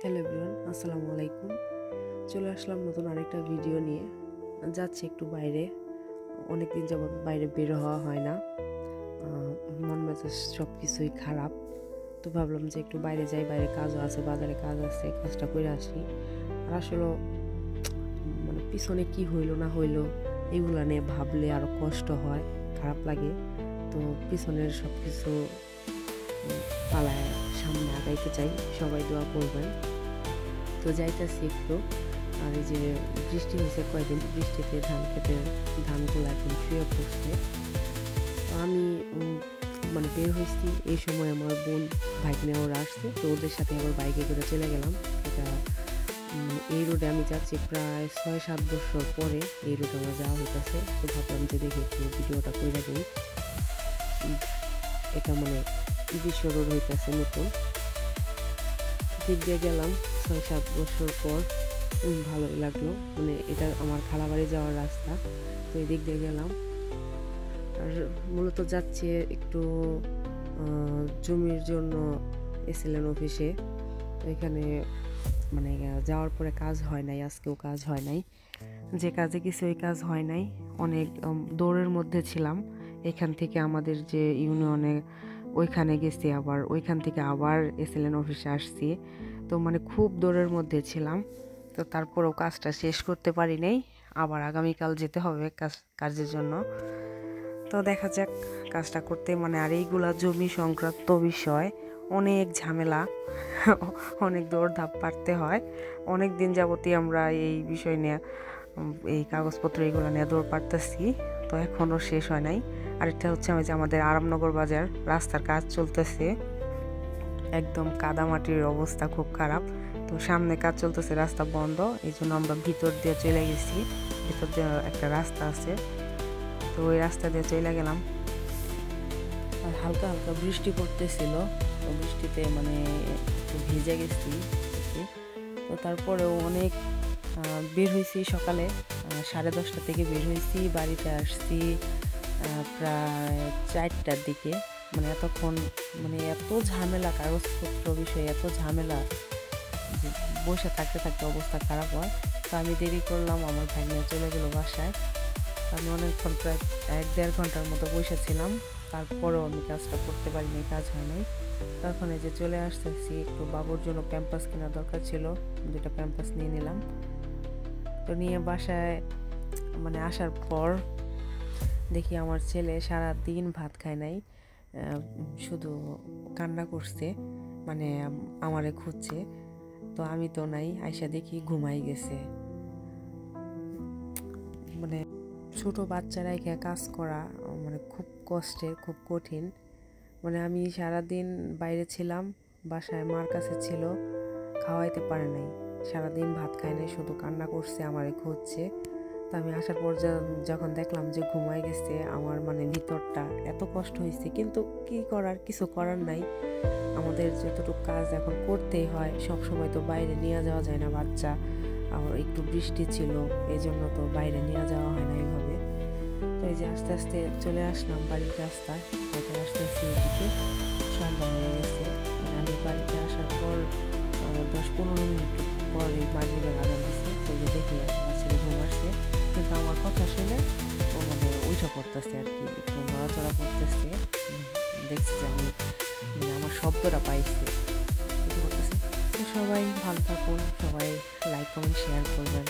Hello everyone, আসসালামু আলাইকুম। চলে আসলাম নতুন আরেকটা ভিডিও নিয়ে। যাচ্ছি একটু বাইরে, অনেকদিন যাবত বাইরে বের হওয়া হয় না, মন মেজাজ সব কিছুই খারাপ। তো ভাবলাম যে একটু বাইরে যাই, বাইরে কাজও আছে, বাজারে কাজ আছে, কাজটা করে আসি। আর আসলে মানে পিছনে কি হইলো না হইলো এগুলা নিয়ে ভাবলে আরও কষ্ট হয়, খারাপ লাগে। তো পিছনের সব কিছু পালায় সামনে আগাইতে চাই, সবাই দোয়া করবেন। তো যাইতেছি একটু। আর এই যে বৃষ্টি হয়েছে কয়েকদিন, বৃষ্টিতে ধানগুলো একদম শুয়ে পড়ছে। তো আমি মানে বের হয়েছি এই সময়, আমার বোন ভাইকনে ওরা আসছে, তো ওদের সাথে আবার বাইকে করে চলে গেলাম। এটা এই রোডে আমি যাচ্ছি প্রায় 6-7 বছর পরে এই রোডে আমার যাওয়া হইতেছে। তো ভাবলাম যে দেখি একটু ভিডিওটা করে দিই। এটা মানে বিশ্ব রোড হইতেছে নতুন, দিক দিয়ে গেলাম 6-7 বছর পর। ভালোই লাগলো, মানে এটা আমার খালাবাড়ি যাওয়ার রাস্তা, তো এই দিক দিয়ে গেলাম। আর মূলত যাচ্ছি একটু জমির জন্য এসেলেন অফিসে। তো এখানে মানে যাওয়ার পরে কাজ হয় নাই, আজকেও কাজ হয় নাই, যে কাজে কিছু ওই কাজ হয় নাই। অনেক দৌড়ের মধ্যে ছিলাম। এখান থেকে আমাদের যে ইউনিয়নে ওইখানে গেছি, আবার ওইখান থেকে আবার এসেলেন অফিসে আসছি। তো মানে খুব দৌড়ের মধ্যে ছিলাম। তো তারপরেও কাজটা শেষ করতে পারি নাই, আবার আগামীকাল যেতে হবে কাজের জন্য। তো দেখা যাক কাজটা করতে, মানে আর এইগুলা জমি সংক্রান্ত বিষয়, অনেক ঝামেলা, অনেক দৌড়ধাপ পারতে হয়। অনেক দিন যাবতই আমরা এই বিষয় নিয়ে, এই কাগজপত্র এইগুলো নিয়ে দৌড় পারতেছি, তো এখনও শেষ হয় নাই। আর এটা হচ্ছে যে আমাদের আরামনগর বাজার রাস্তার কাজ চলতেছে, একদম কাদামাটির অবস্থা খুব খারাপ। তো সামনে কাজ চলতেছে, রাস্তা বন্ধ, এই জন্য আমরা ভিতর দিয়ে চলে গেছি। ভিতর দিয়ে একটা রাস্তা আছে, তো ওই রাস্তা দিয়ে চলে গেলাম। আর হালকা হালকা বৃষ্টি পড়তেছিল, তো বৃষ্টিতে মানে একটু ভিজে গেছি। তো তারপরেও অনেক বের হয়েছি সকালে 10:30 থেকে বের হয়েছি, বাড়িতে আসছি প্রায় 4টার দিকে। মানে এতক্ষণ মানে এত ঝামেলা, কাগজপত্র বিষয়ে এত ঝামেলা, বসে থাকতে থাকতে অবস্থা খারাপ হয়। তো আমি দেরি করলাম, আমার ভাই নিয়ে চলে গেল বাসায়। আমি অনেকক্ষণ প্রায় 1-1.5 ঘন্টার মতো বসেছিলাম, তারপরেও আমি কাজটা করতে পারিনি, কাজ হয় নাই। তখন এই যে চলে আসতেছি, একটু বাবুর জন্য প্যাম্পাস কেনার দরকার ছিল, 2টা প্যাম্পাস নিয়ে নিলাম। তো নিয়ে বাসায় মানে আসার পর দেখি আমার ছেলে সারা দিন ভাত খায় নাই, শুধু কান্না করছে, মানে আমারে খুঁজছে। তো আমি তো নাই, আয়সা দেখি ঘুমাই গেছে। মানে ছোট বাচ্চারা এখানে কাজ করা মানে খুব কষ্টের, খুব কঠিন। মানে আমি সারাদিন বাইরে ছিলাম, বাসায় মার কাছে ছিল, খাওয়াইতে পারে নাই, সারাদিন ভাত খায় নাই, শুধু কান্না করছে, আমারে খুঁজছে। তো আমি আসার পর যখন দেখলাম যে ঘুমাই গেছে, আমার মানে ভিতরটা এত কষ্ট হয়েছে, কিন্তু কি করার, কিছু করার নাই। আমাদের যতটুকু কাজ এখন করতেই হয়, সব সময় তো বাইরে নিয়ে যাওয়া যায় না বাচ্চা। আর একটু বৃষ্টি ছিল, এই জন্য তো বাইরে নিয়ে যাওয়া হয় না এইভাবে। তো এই যে আস্তে আস্তে চলে আসলাম বাড়ির রাস্তায়, হেঁটে আসতেছি, এদিকে সন্ধ্যা হয়ে গেছে। আমি বাড়িতে আসার পর 10-15 মিনিট পরে মাগরিবের আজান দিচ্ছে। তো দেখি আমার ছেলে ঘুম আসছে, কিন্তু আমার কথা শুনে ও মানে উঠে পড়তেছে আর কি, একটু নড়াচড়া করতেছে। দেখছি যে আমি মানে আমার শব্দটা পাইছে, তো সবাই ভালো থাকুন, সবাই লাইক কমেন্ট শেয়ার করবেন।